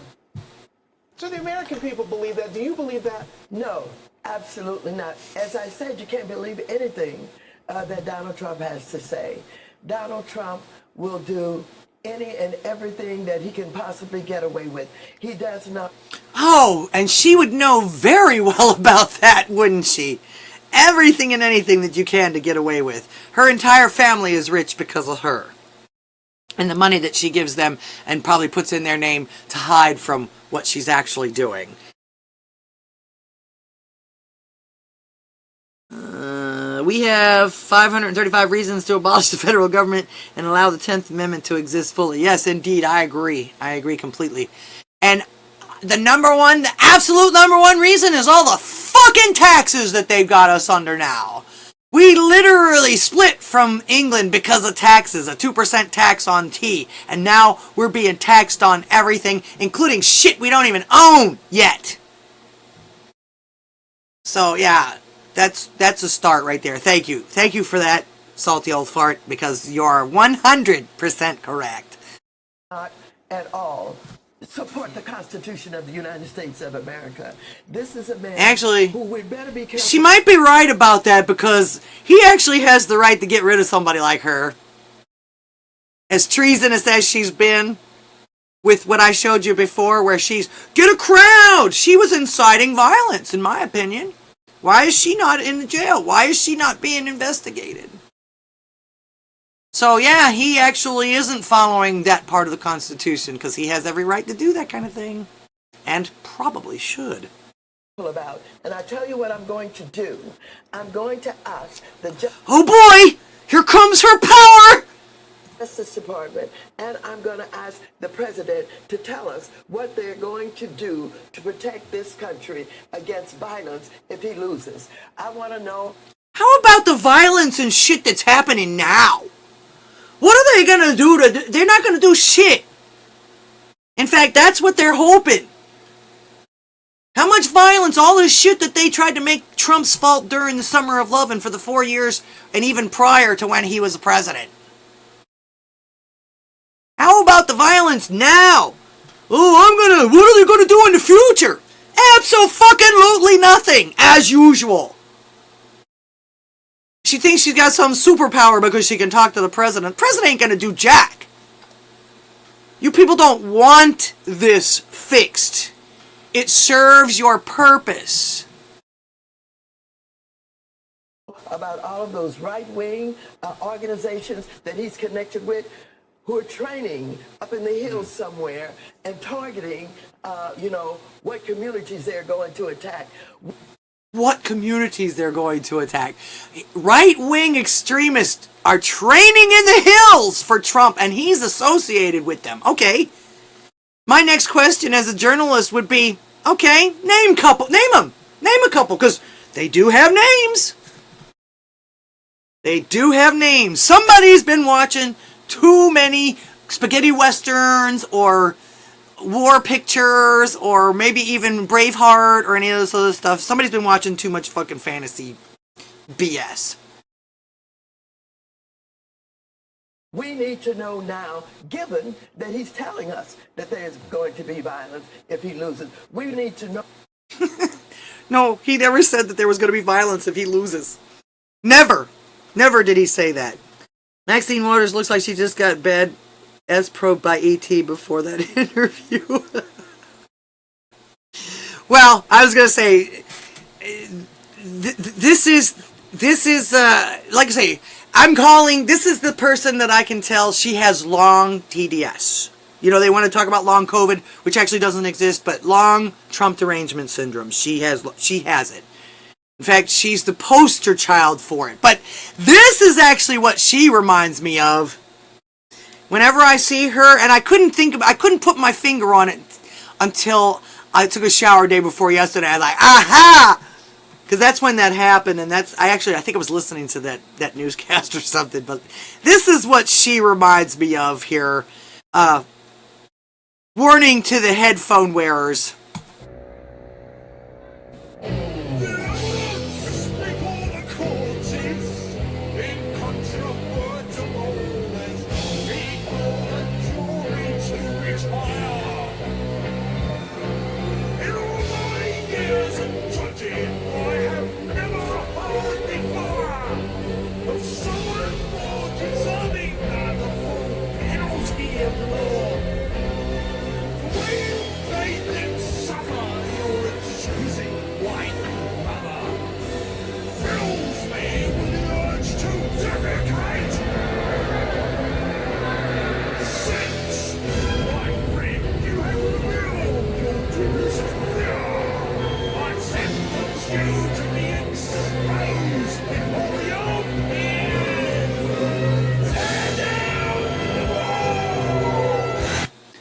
Do the American people believe that? Do you believe that? No. Absolutely not. As I said, you can't believe anything that Donald Trump has to say. Donald Trump will do any and everything that he can possibly get away with. He does not. Oh, and she would know very well about that, wouldn't she? Everything and anything that you can to get away with. Her entire family is rich because of her. And the money that she gives them and probably puts in their name to hide from what she's actually doing. We have 535 reasons to abolish the federal government and allow the 10th Amendment to exist fully. Yes, indeed, I agree. I agree completely. And the absolute number one reason is all the fucking taxes that they've got us under now. We literally split from England because of taxes, a 2% tax on tea. And now we're being taxed on everything, including shit we don't even own yet. So yeah, that's a start right there. Thank you. Thank you for that, salty old fart, because you're 100% correct. Not at all support the Constitution of the United States of America. This is a man Actually, who we better be careful. she might be right about that, because he actually has the right to get rid of somebody like her. As treasonous as she's been with what I showed you before, where she's, get a crowd! She was inciting violence, in my opinion. Why is she not in the jail? Why is she not being investigated? So yeah, he actually isn't following that part of the Constitution, because he has every right to do that kind of thing. And probably should. About. And I tell you what I'm going to do. I'm going to ask the Oh boy! Here comes her power! Justice Department, and I'm going to ask the president to tell us what they're going to do to protect this country against violence if he loses. I want to know. How about the violence and shit that's happening now? What are they gonna do they're not gonna do shit. In fact, that's what they're hoping. How much violence, all this shit that they tried to make Trump's fault during the Summer of Love and for the 4 years and even prior to when he was the president. How about the violence now? Oh, what are they gonna do in the future? Abso-fucking-lutely nothing, as usual. She thinks she's got some superpower because she can talk to the president. The president ain't gonna do jack. You people don't want this fixed. It serves your purpose. About all of those right-wing organizations that he's connected with, who are training up in the hills somewhere and targeting, what communities they're going to attack. What communities they're going to attack. Right-wing extremists are training in the hills for Trump, and he's associated with them. Okay. My next question as a journalist would be, okay, name them. Name a couple, because they do have names. They do have names. Somebody's been watching too many spaghetti westerns or war pictures or maybe even Braveheart or any of this other stuff. Somebody's been watching too much fucking fantasy BS. We need to know now, given that he's telling us that there's going to be violence if he loses. We need to know. No, he never said that there was going to be violence if he loses. Never. Never did he say that. Maxine Waters looks like she just got bad as probed by E.T. before that interview. Well, I was going to say, this is like I say, this is the person that I can tell she has long TDS. You know, they want to talk about long COVID, which actually doesn't exist, but long Trump derangement syndrome. She has it. In fact, she's the poster child for it. But this is actually what she reminds me of. Whenever I see her, and I couldn't put my finger on it until I took a shower day before yesterday. I was like, aha! Because that's when that happened, and I think I was listening to that newscast or something. But this is what she reminds me of here. Warning to the headphone wearers.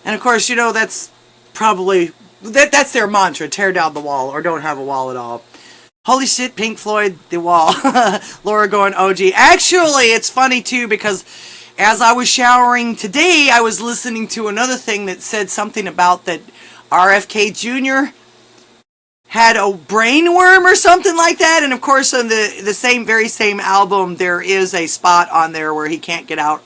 And of course, you know, that's probably That's their mantra, tear down the wall or don't have a wall at all. Holy shit, Pink Floyd, The Wall. Laura going OG. Actually, it's funny too because as I was showering today, I was listening to another thing that said something about that RFK Jr. had a brain worm or something like that. And of course, on the very same album, there is a spot on there where he can't get out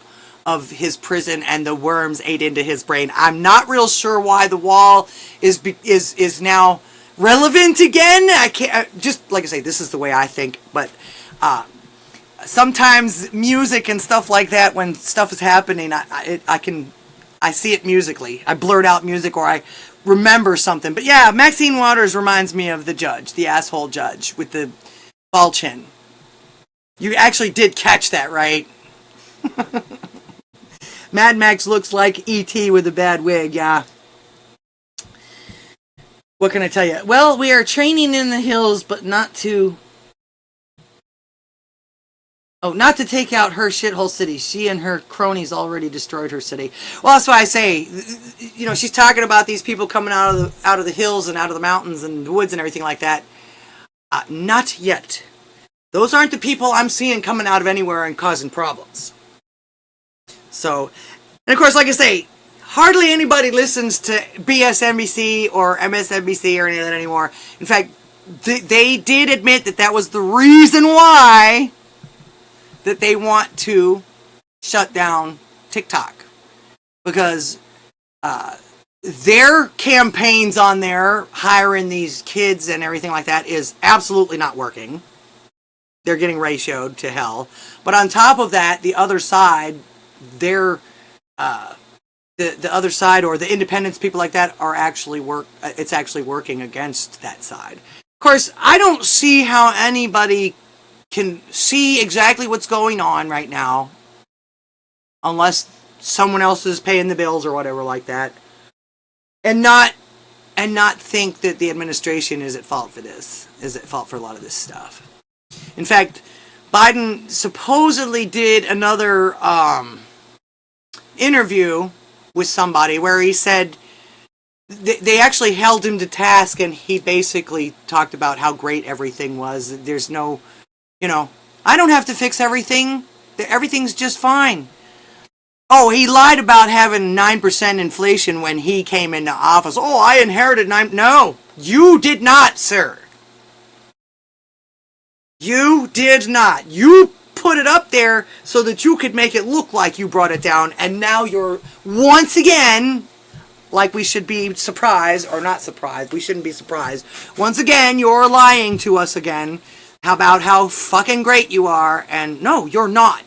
of his prison and the worms ate into his brain. I'm not real sure why The Wall is now relevant again. I can't, just like I say, this is the way I think, but sometimes music and stuff like that, when stuff is happening, I see it musically. I blurt out music or I remember something. But yeah, Maxine Waters reminds me of the judge, the asshole judge with the ball chin. You actually did catch that, right? Mad Max looks like E.T. with a bad wig, yeah. What can I tell you? Well, we are training in the hills, but not to take out her shithole city. She and her cronies already destroyed her city. Well, that's why I say, you know, she's talking about these people coming out of the hills and out of the mountains and the woods and everything like that. Not yet. Those aren't the people I'm seeing coming out of anywhere and causing problems. So, and of course, like I say, hardly anybody listens to BSNBC or MSNBC or any of that anymore. In fact, they did admit that was the reason why that they want to shut down TikTok. Because their campaigns on there, hiring these kids and everything like that, is absolutely not working. They're getting ratioed to hell. But on top of that, the other side, the other side or the independents, people like that, are actually it's actually working against that side. Of course, I don't see how anybody can see exactly what's going on right now unless someone else is paying the bills or whatever like that, and not think that the administration is at fault for this, is at fault for a lot of this stuff. In fact, Biden supposedly did another interview with somebody where he said they actually held him to task, and he basically talked about how great everything was. There's no, I don't have to fix everything. Everything's just fine. Oh, he lied about having 9% inflation when he came into office. Oh, I inherited 9%. No, you did not, sir. You did not. You put it up there so that you could make it look like you brought it down, and now you're once again, like we should be surprised, or not surprised, we shouldn't be surprised. Once again, you're lying to us again about how fucking great you are, and no, you're not.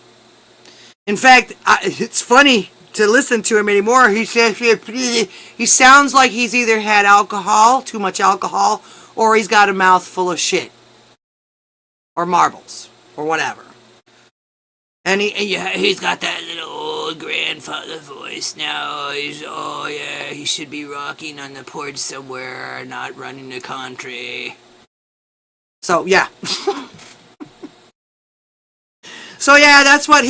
In fact, it's funny to listen to him anymore. He says he sounds like he's either had alcohol, too much alcohol, or he's got a mouth full of shit. Or marbles, or whatever. And he's got that little old grandfather voice now. He should be rocking on the porch somewhere, not running the country. So, yeah. So, yeah, that's what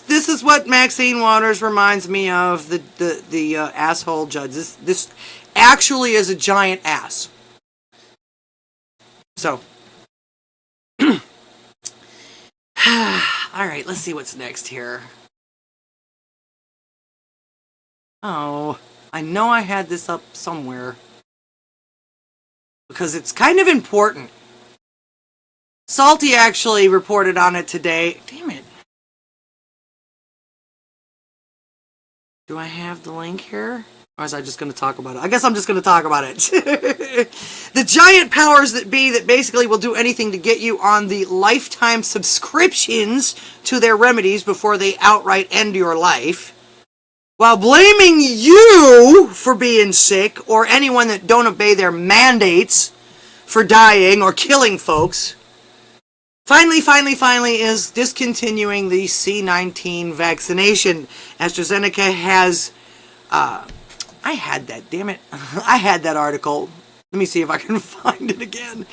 this is what Maxine Waters reminds me of, the asshole judge. This actually is a giant ass. So, all right, let's see what's next here. Oh, I know I had this up somewhere because it's kind of important. Salty actually reported on it today. Damn it. Do I have the link here? Or was I just going to talk about it? I guess I'm just going to talk about it. The giant powers that be that basically will do anything to get you on the lifetime subscriptions to their remedies before they outright end your life, while blaming you for being sick or anyone that don't obey their mandates for dying or killing folks. Finally is discontinuing the C-19 vaccination. AstraZeneca has... I had that, damn it. I had that article. Let me see if I can find it again.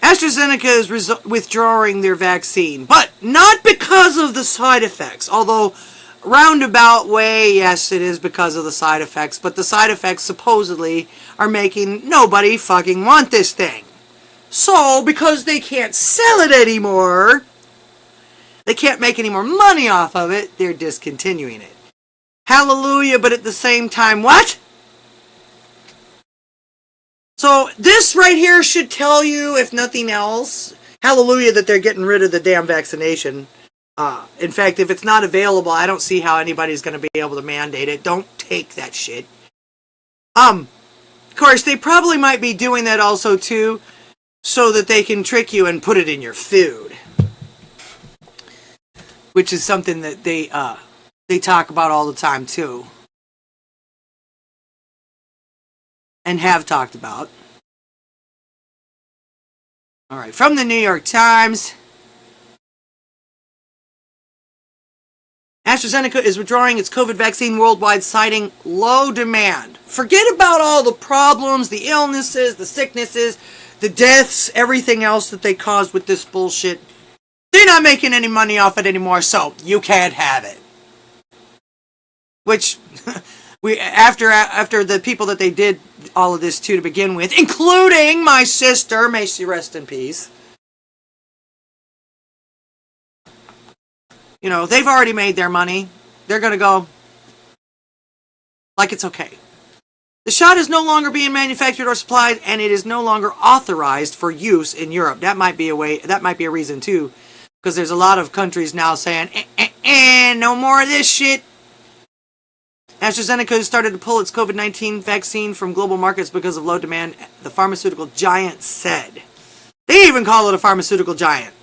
AstraZeneca is withdrawing their vaccine, but not because of the side effects. Although roundabout way, yes, it is because of the side effects, but the side effects supposedly are making nobody fucking want this thing. So, because they can't sell it anymore, they can't make any more money off of it, they're discontinuing it. Hallelujah, but at the same time, what? So, this right here should tell you, if nothing else, hallelujah that they're getting rid of the damn vaccination. In fact, if it's not available, I don't see how anybody's going to be able to mandate it. Don't take that shit. Of course, they probably might be doing that also, too, so that they can trick you and put it in your food. Which is something that they talk about all the time, too. And have talked about. All right, from the New York Times. AstraZeneca is withdrawing its COVID vaccine worldwide, citing low demand. Forget about all the problems, the illnesses, the sicknesses, the deaths, everything else that they caused with this bullshit. They're not making any money off it anymore, so you can't have it. Which, after the people that they did all of this to begin with, including my sister, may she rest in peace. You know, they've already made their money. They're going to go like it's okay. The shot is no longer being manufactured or supplied, and it is no longer authorized for use in Europe. That might be a reason too, because there's a lot of countries now saying, no more of this shit. AstraZeneca has started to pull its COVID-19 vaccine from global markets because of low demand, the pharmaceutical giant said. They even call it a pharmaceutical giant.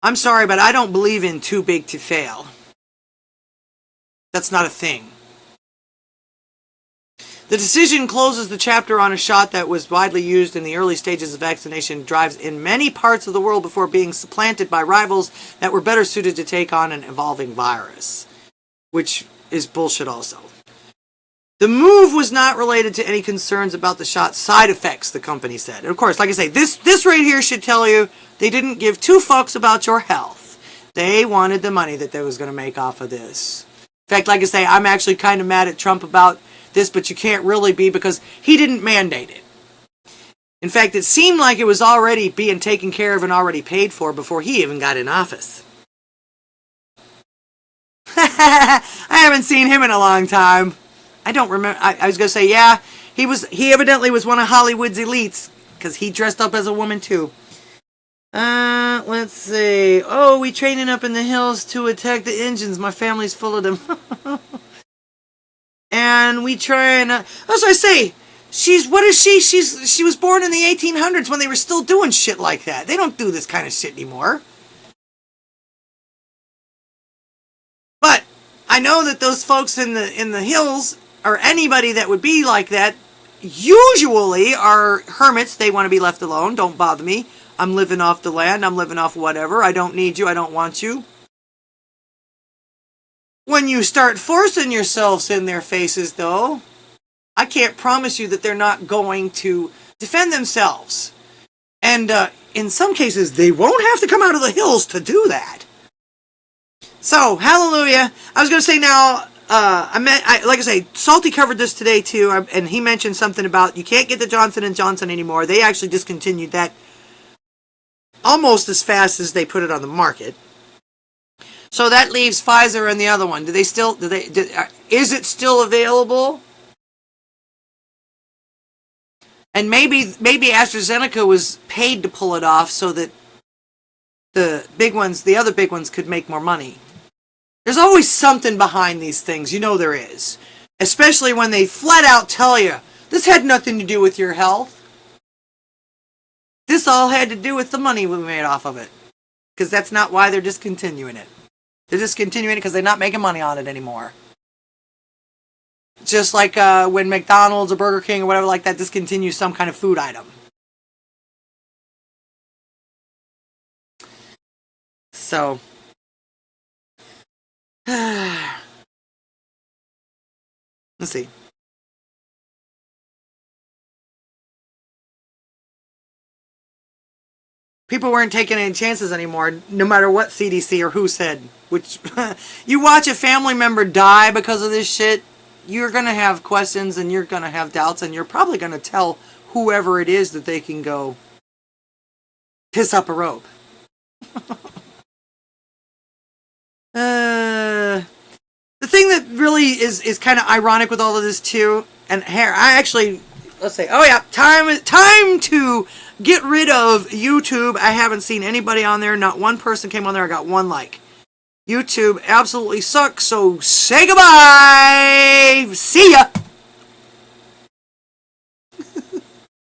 I'm sorry, but I don't believe in too big to fail. That's not a thing. The decision closes the chapter on a shot that was widely used in the early stages of vaccination drives in many parts of the world before being supplanted by rivals that were better suited to take on an evolving virus. Which is bullshit also. The move was not related to any concerns about the shot's side effects, the company said. And of course, like I say, this right here should tell you they didn't give two fucks about your health. They wanted the money that they was going to make off of this. In fact, like I say, I'm actually kind of mad at Trump about this, but you can't really be because he didn't mandate it. In fact, it seemed like it was already being taken care of and already paid for before he even got in office. I haven't seen him in a long time. I don't remember. I was going to say, yeah, he evidently was one of Hollywood's elites because he dressed up as a woman too. Let's see. Oh, we training up in the hills to attack the engines. My family's full of them. And we trying to... That's what I say. What is she? She was born in the 1800s when they were still doing shit like that. They don't do this kind of shit anymore. But I know that those folks in the hills, or anybody that would be like that, usually are hermits. They want to be left alone. Don't bother me. I'm living off the land. I'm living off whatever. I don't need you. I don't want you. When you start forcing yourselves in their faces, though, I can't promise you that they're not going to defend themselves. And in some cases, they won't have to come out of the hills to do that. So, hallelujah. I was going to say now, like I say, Salty covered this today too, and he mentioned something about you can't get the Johnson & Johnson anymore. They actually discontinued that almost as fast as they put it on the market. So that leaves Pfizer and the other one. Is it still available? And maybe AstraZeneca was paid to pull it off so that the other big ones could make more money. There's always something behind these things. You know there is. Especially when they flat out tell you, this had nothing to do with your health. This all had to do with the money we made off of it. Because that's not why they're discontinuing it. They're discontinuing it because they're not making money on it anymore. Just like when McDonald's or Burger King or whatever like that discontinues some kind of food item. So... let's see. People weren't taking any chances anymore, no matter what CDC or who said. Which, you watch a family member die because of this shit, you're going to have questions and you're going to have doubts, and you're probably going to tell whoever it is that they can go piss up a rope. The thing that really is kind of ironic with all of this too, and here, let's say, oh yeah, time to get rid of YouTube. I haven't seen anybody on there. Not one person came on there. I got 1 like. YouTube absolutely sucks, so say goodbye. See ya.